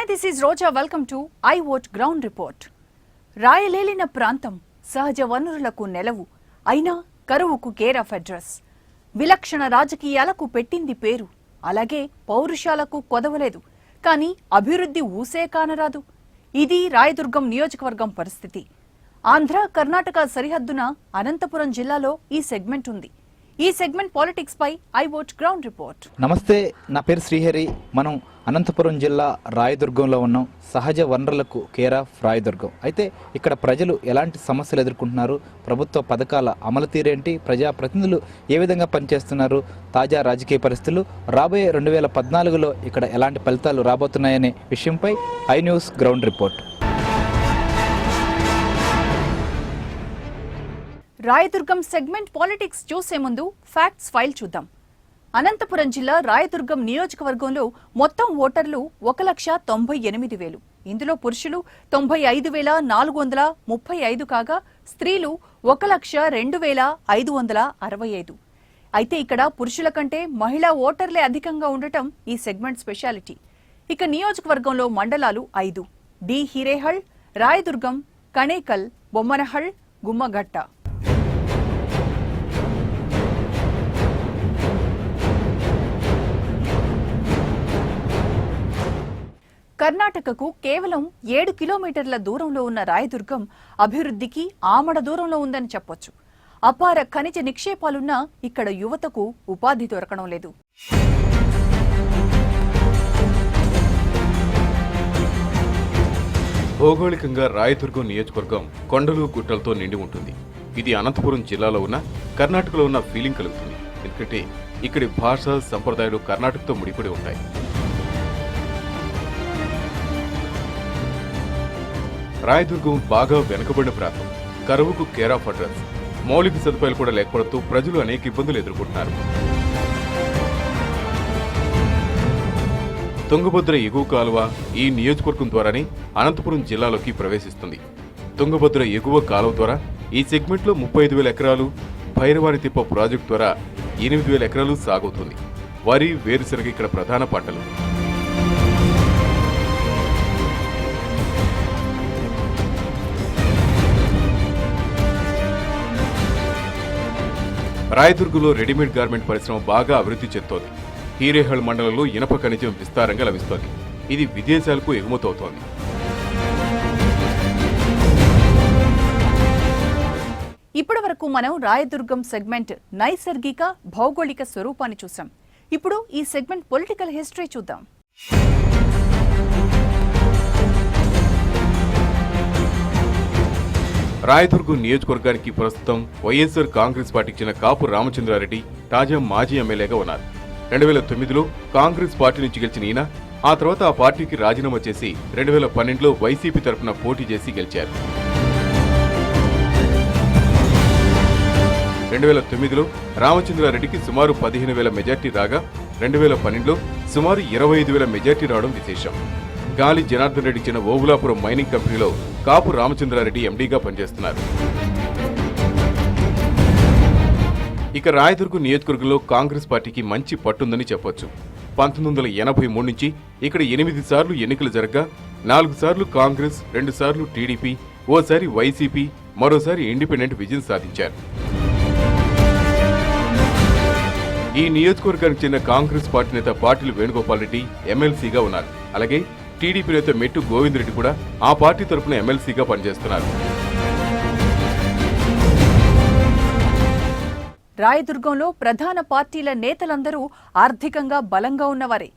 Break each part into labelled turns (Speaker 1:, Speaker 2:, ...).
Speaker 1: this is Roja. Welcome to I Vote Ground Report. రాయలేలిన ప్రాంతం సహజ వనరులకు నెలవు అయినా కరువుకు కేర్ ఆఫ్ అడ్రస్. విలక్షణ రాజకీయాలకు పెట్టింది పేరు, అలాగే పౌరుషాలకు కొదవలేదు. కానీ అభివృద్ధి ఊసే కానరాదు. ఇది రాయదుర్గం నియోజకవర్గం పరిస్థితి. ఆంధ్ర కర్ణాటక సరిహద్దున అనంతపురం జిల్లాలో ఈ సెగ్మెంట్ ఉంది. ఈ సెగ్మెంట్ పాలిటిక్స్ పై ఐ వోట్ గ్రౌండ్ రిపోర్ట్.
Speaker 2: నమస్తే, నా పేరు శ్రీహరి. మనం అనంతపురం జిల్లా రాయదుర్గంలో ఉన్నాం. సహజ వనరులకు కేర్ ఆఫ్ రాయదుర్గం. అయితే ఇక్కడ ప్రజలు ఎలాంటి సమస్యలు ఎదుర్కొంటున్నారు, ప్రభుత్వ పథకాల అమలు తీరేంటి, ప్రజాప్రతినిధులు ఏ విధంగా పనిచేస్తున్నారు, తాజా రాజకీయ పరిస్థితులు, రాబోయే 2014లో ఇక్కడ ఎలాంటి ఫలితాలు రాబోతున్నాయనే విషయంపై I news ground report.
Speaker 1: Rayadurgam segment politics చూసే ముందు ఫ్యాక్ట్స్ ఫైల్ చూద్దాం. అనంతపురం జిల్లా రాయదుర్గం నియోజకవర్గంలో మొత్తం ఓటర్లు 1,98,000. ఇందులో పురుషులు 95,435 కాగా స్త్రీలు 1,02,565. అయితే ఇక్కడ పురుషుల కంటే మహిళా ఓటర్లే అధికంగా ఉండటం ఈ సెగ్మెంట్ స్పెషాలిటీ. ఇక నియోజకవర్గంలో మండలాలు 5: డి హిరేహళ్, రాయదుర్గం, కణేకల్, బొమ్మనహళ్, గుమ్మఘట్ట. కర్ణాటకకు కేవలం 7 కిలోమీటర్ల దూరంలో ఉన్న రాయదుర్గం అభివృద్ధికి ఆమడ దూరంలో ఉందని చెప్పొచ్చు. అపార ఖనిజ నిక్షేపాలున్నా ఇక్కడ యువతకు ఉపాధి దొరకడం లేదు.
Speaker 3: భౌగోళికంగా రాయదుర్గం నియోజకవర్గం కొండలు గుట్టలతో నిండి ఉంటుంది. ఇది అనంతపురం జిల్లాలో ఉన్న కర్ణాటకలో ఉన్న ఫీలింగ్ కలుగుతుంది. ఎందుకంటే ఇక్కడి భాష, సంప్రదాయాలు కర్ణాటకతో ముడిపడి ఉంటాయి. రాయదుర్గం బాగా వెనుకబడిన ప్రాంతం. కరువుకు కేర్ ఆఫ్ అడ్రస్. మౌలిక సదుపాయాలు కూడా లేకపోవడంతో ప్రజలు అనేక ఇబ్బందులు ఎదుర్కొంటున్నారు. తుంగభద్ర ఎగువ కాలువ ఈ నియోజకవర్గం ద్వారానే అనంతపురం జిల్లాలోకి ప్రవేశిస్తుంది. తుంగభద్ర ఎగువ కాలువ ద్వారా ఈ సెగ్మెంట్లో 35,000 ఎకరాలు, భైరవాని తిప్ప ప్రాజెక్టు ద్వారా 8,000 ఎకరాలు సాగుతుంది. వరి, వేరుశనగ ఇక్కడ ప్రధాన పంటలు. రాయదుర్గంలో రెడీమేడ్ గార్మెంట్ పరిశ్రమ బాగా అభివృద్ధి చెందుతోంది. హీరేహళ్ మండలంలో ఇనప ఖనిజం విస్తారంగా లభిస్తోంది. ఇది విదేశాలకు ఎగుమతవుతోంది.
Speaker 1: ఇప్పటి వరకు మనం రాయదుర్గం సెగ్మెంట్ నైసర్గిక భౌగోళిక స్వరూపాన్ని చూసాం. ఇప్పుడు ఈ సెగ్మెంట్ పొలిటికల్ హిస్టరీ చూద్దాం.
Speaker 3: రాయదుర్గం నియోజకవర్గానికి ప్రస్తుతం వైఎస్ఆర్ కాంగ్రెస్ పార్టీకి చెందిన కాపు రామచంద్రారెడ్డి తాజా మాజీ ఎమ్మెల్యేగా ఉన్నారు. 2009లో కాంగ్రెస్ పార్టీ నుంచి గెలిచిన ఈయన ఆ తర్వాత ఆ పార్టీకి రాజీనామా చేసి 2012లో వైసీపీ తరఫున పోటీ చేసి గెలిచారు. 2009లో రామచంద్రారెడ్డికి సుమారు 15,000 మెజార్టీ రాగా 2012లో సుమారు 25,000 మెజార్టీ రావడం విశేషం. గాలి జనార్దన్ రెడ్డి చెందిన ఓబులాపురం మైనింగ్ కంపెనీలో కాపు రామచంద్రారెడ్డి ఎండీగా పనిచేస్తున్నారు. ఇక రాయదుర్గం నియోజకవర్గంలో కాంగ్రెస్ పార్టీకి మంచి పట్టుందని చెప్పొచ్చు. 1983 నుంచి ఇక్కడ 8 సార్లు ఎన్నికలు జరగ్గా 4 సార్లు కాంగ్రెస్, 2 సార్లు టీడీపీ, ఓసారి వైసీపీ, మరోసారి ఇండిపెండెంట్ విజయం సాధించారు. ఈ నియోజకవర్గానికి చెందిన కాంగ్రెస్ పార్టీ నేత పాటిల్ వేణుగోపాల్ రెడ్డి ఎమ్మెల్సీగా ఉన్నారు. అలాగే టీడీపీ నేత మెట్టు గోవింద్ రెడ్డి కూడా ఆ పార్టీ తరఫున ఎమ్మెల్సీగా పనిచేస్తున్నారు.
Speaker 1: రాయదుర్గంలో ప్రధాన పార్టీల నేతలందరూ ఆర్థికంగా బలంగా ఉన్నవారే.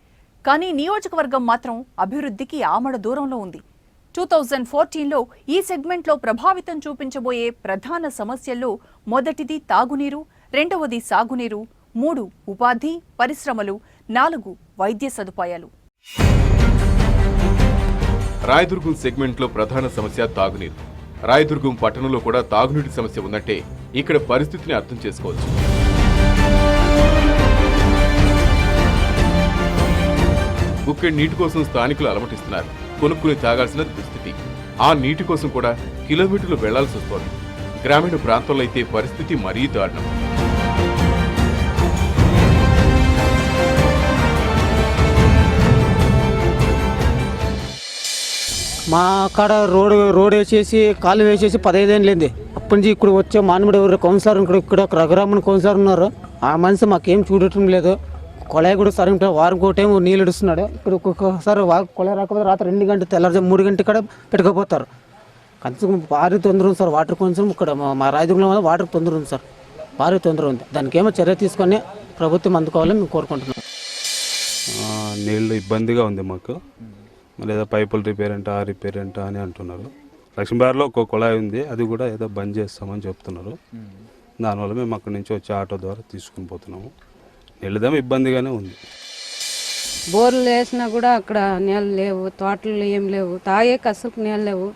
Speaker 1: కానీ నియోజకవర్గం మాత్రం అభివృద్ధికి ఆమడ దూరంలో ఉంది. 2014లో ఈ సెగ్మెంట్లో ప్రభావితం చూపించబోయే ప్రధాన సమస్యల్లో మొదటిది తాగునీరు, రెండవది సాగునీరు, 3 ఉపాధి, పరిశ్రమలు, 4 వైద్య సదుపాయాలు.
Speaker 3: రాయదుర్గం సెగ్మెంట్లో ప్రధాన సమస్య తాగునీరు. రాయదుర్గం పట్టణంలో కూడా తాగునీటి సమస్య ఉందంటే ఇక్కడ పరిస్థితిని అర్థం చేసుకోవచ్చు. గుక్కెడి నీటి కోసం స్థానికులు అలమటిస్తున్నారు. కొనుక్కుని తాగాల్సిన దుస్థితి. ఆ నీటి కోసం కూడా కిలోమీటర్లు వెళ్లాల్సి వస్తోంది. గ్రామీణ ప్రాంతాల్లో అయితే పరిస్థితి మరీ దారుణం.
Speaker 4: మా కాడ రోడ్ వేసేసి కాలు వేసేసి 15 ఏళ్ళు లేంది. అప్పటి నుంచి ఇక్కడ వచ్చే మానవుడు ఎవరు కౌన్సిలర్ ఇక్కడ రఘురామన్ కౌన్సిలర్ ఉన్నారు. ఆ మనిషి మాకేం చూడటం లేదు. కొళాయి కూడా సరిగ్గా వారం టైం నీళ్ళు ఇడుస్తున్నాడు. ఇక్కడ ఒక్కొక్కసారి కొళాయి రాకపోతే రాత్రి 2 గంటలు తెల్లారు 3 గంటల కాడ పెట్టుకుపోతారు. కొంచెం భారీ తొందర ఉంది సార్. వాటర్ కొంచెం ఇక్కడ మా రాయదుర్గంలో వాటర్ తొందర ఉంది సార్, భారీ తొందర ఉంది. దానికి ఏమో చర్య తీసుకొని ప్రభుత్వం అందుకోవాలని మేము కోరుకుంటున్నాం.
Speaker 5: నీళ్ళు ఇబ్బందిగా ఉంది మాకు. లేదా పైపులు రిపేర్ అంట ఆ రిపేర్ అంట అని అంటున్నారు. లక్ష్మీబార్లో ఒక కుళాయి ఉంది, అది కూడా ఏదో బంద్ చేస్తామని చెప్తున్నారు. దానివల్ల మేము అక్కడి నుంచి వచ్చే ఆటో ద్వారా తీసుకుని పోతున్నాము. నీళ్ళదేమో ఇబ్బందిగానే ఉంది.
Speaker 6: బోర్లు వేసినా కూడా అక్కడ నీళ్ళు లేవు, తోటలు ఏం లేవు, తాగే అసలు నీళ్ళు లేవు.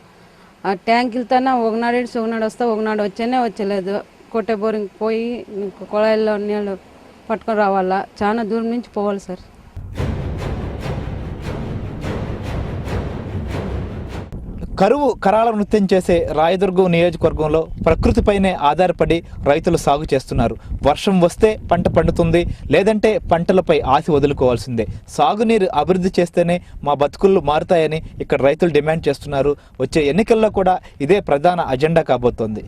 Speaker 6: ఆ ట్యాంకులతోనే ఒకనాడు ఇడిచి ఒకనాడు వస్తే ఒకనాడు వచ్చలేదు. కొట్టే బోరింగ్ పోయి కుళాయిల్లో నీళ్ళు పట్టుకొని రావాలా, చాలా దూరం నుంచి పోవాలి సార్.
Speaker 2: కరువు కరాళ నృత్యం చేసే రాయదుర్గం నియోజకవర్గంలో ప్రకృతిపైనే ఆధారపడి రైతులు సాగు చేస్తున్నారు. వర్షం వస్తే పంట పండుతుంది, లేదంటే పంటలపై ఆశ వదులుకోవాల్సిందే. సాగునీరు అభివృద్ధి చేస్తేనే మా బతుకులు మారుతాయని ఇక్కడ రైతులు డిమాండ్ చేస్తున్నారు. వచ్చే ఎన్నికల్లో కూడా ఇదే ప్రధాన అజెండా కాబోతోంది.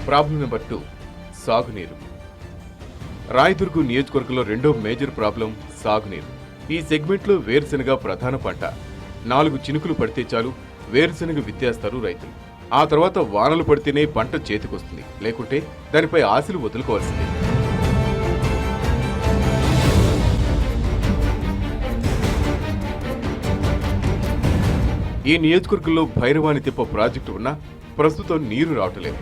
Speaker 3: ప్రాబ్లం నెంబర్ 2, సాగునీరు. రాయదుర్గం నియోజకవర్గంలో రెండో మేజర్ ప్రాబ్లం సాగునీరు. ఈ సెగ్మెంట్లో వేరుశెనగ ప్రధాన పంట. 4 చినుకులు పడితే చాలు వేరుశెనగ విత్తేస్తారు రైతులు. ఆ తర్వాత వానలు పడితేనే పంట చేతికొస్తుంది, లేకుంటే దానిపై ఆశలు వదులుకోవాల్సిందే. ఈ నియోజకవర్గంలో భైరవాణి తిప్ప ప్రాజెక్టు ఉన్నా ప్రస్తుతం నీరు రావట్లేదు.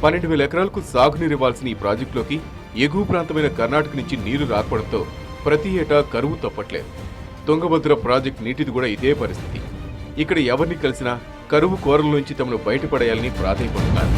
Speaker 3: 12,000 ఎకరాలకు సాగునీరు ఇవ్వాల్సిన ఈ ప్రాజెక్టులోకి ఎగువ ప్రాంతమైన కర్ణాటక నుంచి నీరు రాకపోవడంతో ప్రతి ఏటా కరువు తప్పట్లేదు. తుంగభద్ర ప్రాజెక్టు నీటిది కూడా ఇదే పరిస్థితి. ఇక్కడ ఎవరిని కలిసినా కరువు కోరల నుంచి తమను బయటపడేయాలని ప్రాధాయపడుతున్నారు.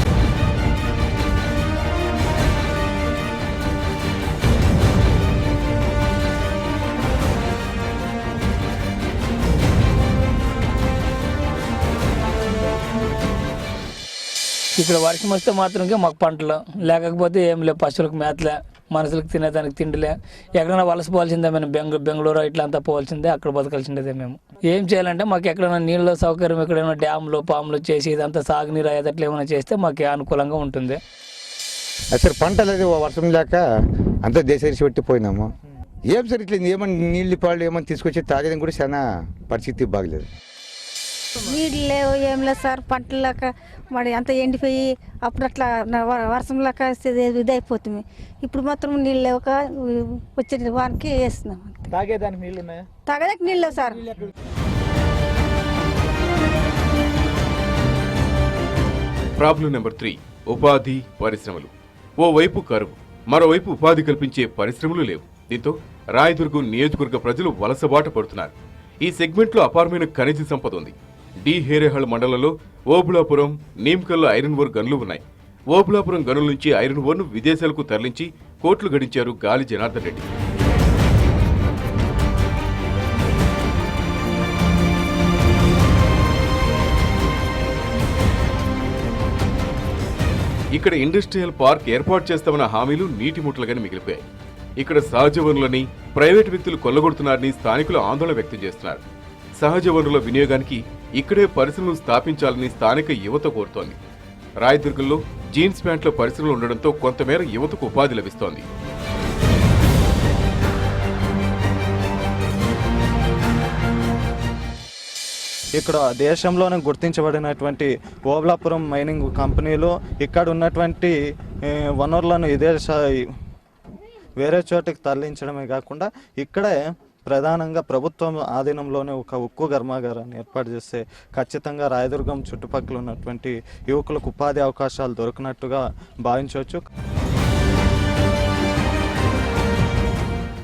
Speaker 7: ఇక్కడ వర్షం వస్తే మాత్రం మాకు పంటలు, లేకపోతే ఏం లేవు. పశువులకు మేతలే, మనుషులకు తినేదానికి తిండిలే. ఎక్కడైనా వలస పోవాల్సిందే, మేము బెంగళూరు ఇట్లా అంతా పోవాల్సిందే, అక్కడ బతకాల్సిందే. మేము ఏం చేయాలంటే మాకు ఎక్కడైనా నీళ్ళ సౌకర్యం, ఎక్కడైనా డ్యాములు పాములు చేసి ఇదంతా సాగునీరు అయ్యేటట్లు ఏమైనా చేస్తే మాకు అనుకూలంగా ఉంటుంది.
Speaker 8: అసలు పంటలు అది వర్షం లేక అంతా దేశరిసి పెట్టిపోయినాము. ఏం సరే ఇట్లా ఏమన్నా నీళ్ళు పాళ్ళు ఏమన్నా తీసుకొచ్చి తాగేది కూడా చాలా పరిస్థితి బాగలేదు.
Speaker 9: నీళ్ళు లేవు, ఏం లేదు సార్. పంటలు లేక మరి అంత ఎండిపోయి అప్పుడు అట్లా వర్షం లేక ఇదైపోతుంది. ఇప్పుడు మాత్రం నీళ్ళు లేక వచ్చే వానికి వేస్తున్నాం.
Speaker 2: తాగేదానికి నీళ్ళు ఉన్నాయా?
Speaker 9: తాగడానికి నీళ్ళు లేవు సార్.
Speaker 3: ప్రాబ్లం నెంబర్ 3, ఉపాధి పరిశ్రమలు. ఓవైపు కరువు, మరోవైపు ఉపాధి కల్పించే పరిశ్రమలు లేవు. దీంతో రాయదుర్గం నియోజకవర్గ ప్రజలు వలసబాట పడుతున్నారు. ఈ సెగ్మెంట్లో అపారమైన ఖనిజ సంపద ఉంది. డి హేరేహళ్ మండలంలో ఓబులాపురం, నీమ్కల్లో ఐరన్ ఓర్ గనులు ఉన్నాయి. ఓబులాపురం గనుల నుంచి ఐరన్ ఓర్ను విదేశాలకు తరలించి కోట్లు గడించారు గాలి జనార్దన్ రెడ్డి. ఇక్కడ ఇండస్ట్రియల్ పార్క్ ఏర్పాటు చేస్తామన్న హామీలు నీటి ముట్లుగానే మిగిలిపోయాయి. ఇక్కడ సహజ వనరులని ప్రైవేటు వ్యక్తులు కొల్లగొడుతున్నారని స్థానికులు ఆందోళన వ్యక్తం చేస్తున్నారు. సహజ వనరుల వినియోగానికి ఇక్కడే పరిశ్రమలు స్థాపించాలని స్థానిక యువత కోరుతోంది. రాయదుర్గంలో జీన్స్ ప్యాంట్ల పరిశ్రమలు ఉండడంతో కొంతమేర యువతకు ఉపాధి లభిస్తోంది.
Speaker 10: ఇక్కడ దేశంలోనే గుర్తించబడినటువంటి ఓబులాపురం మైనింగ్ కంపెనీలో ఇక్కడ ఉన్నటువంటి వనరులను వేరే చోటికి తరలించడమే కాకుండా ఇక్కడే ప్రధానంగా ప్రభుత్వం ఆధీనంలోనే ఒక ఉక్కు కర్మాగారాన్ని ఏర్పాటు చేస్తే ఖచ్చితంగా రాయదుర్గం చుట్టుపక్కల ఉన్నటువంటి యువకులకు ఉపాధి అవకాశాలు దొరికినట్టుగా భావించవచ్చు.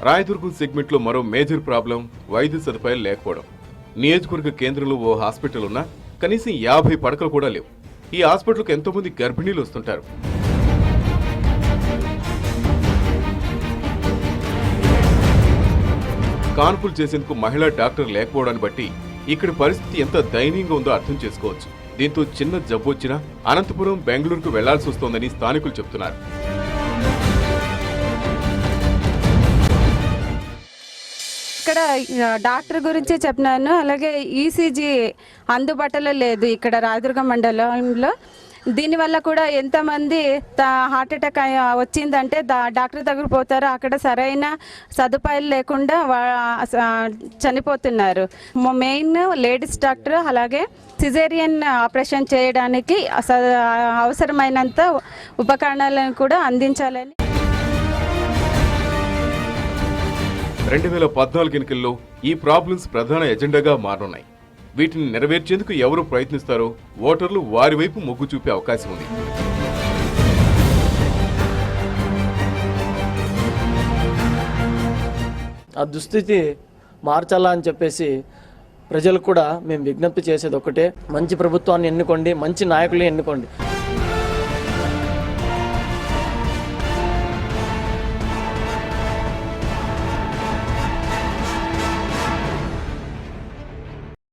Speaker 3: రాయదుర్గం సెగ్మెంట్లో మరో మేజర్ ప్రాబ్లం వైద్య సదుపాయాలు లేకపోవడం. నియోజకవర్గ కేంద్రంలో ఓ హాస్పిటల్ ఉన్నా కనీసం 50 పడకలు కూడా లేవు. ఈ హాస్పిటల్కు ఎంతో మంది గర్భిణీలు వస్తుంటారు. కాన్పులు చేసేందుకు మహిళా డాక్టర్ లేకపోవడాన్ని బట్టి ఇక్కడ పరిస్థితి ఎంత దయనీయంగా ఉందో అర్థం చేసుకోవచ్చు. దీంతో చిన్న జబ్బు వచ్చినా అనంతపురం, బెంగళూరుకు వెళ్లాల్సి వస్తోందని స్థానికులు చెబుతున్నారు.
Speaker 6: ఇక్కడ డాక్టర్ గురించి చెప్పినాను. అలాగే ఈసీజీ అందుబాటులో లేదు ఇక్కడ రాయదుర్గం మండలంలో. దీనివల్ల కూడా ఎంతమంది హార్ట్ అటాక్ వచ్చిందంటే డాక్టర్ దగ్గర పోతారు, అక్కడ సరైన సదుపాయాలు లేకుండా చనిపోతున్నారు. మెయిన్ లేడీస్ డాక్టర్ అలాగే సిజేరియన్ ఆపరేషన్ చేయడానికి అవసరమైనంత ఉపకరణాలను కూడా అందించాలని
Speaker 3: 2014 ఎన్నికల్లో ఈ ప్రాబ్లమ్స్ ప్రధాన ఎజెండాగా మారనున్నాయి. వీటిని నెరవేర్చేందుకు ఎవరు ప్రయత్నిస్తారో ఓటర్లు వారి వైపు మొగ్గు చూపే అవకాశం ఉంది.
Speaker 11: ఆ దుస్థితి మార్చాలా అని చెప్పేసి ప్రజలకు కూడా మేము విజ్ఞప్తి చేసేది ఒకటే, మంచి ప్రభుత్వాన్ని ఎన్నుకోండి, మంచి నాయకుల్ని ఎన్నుకోండి.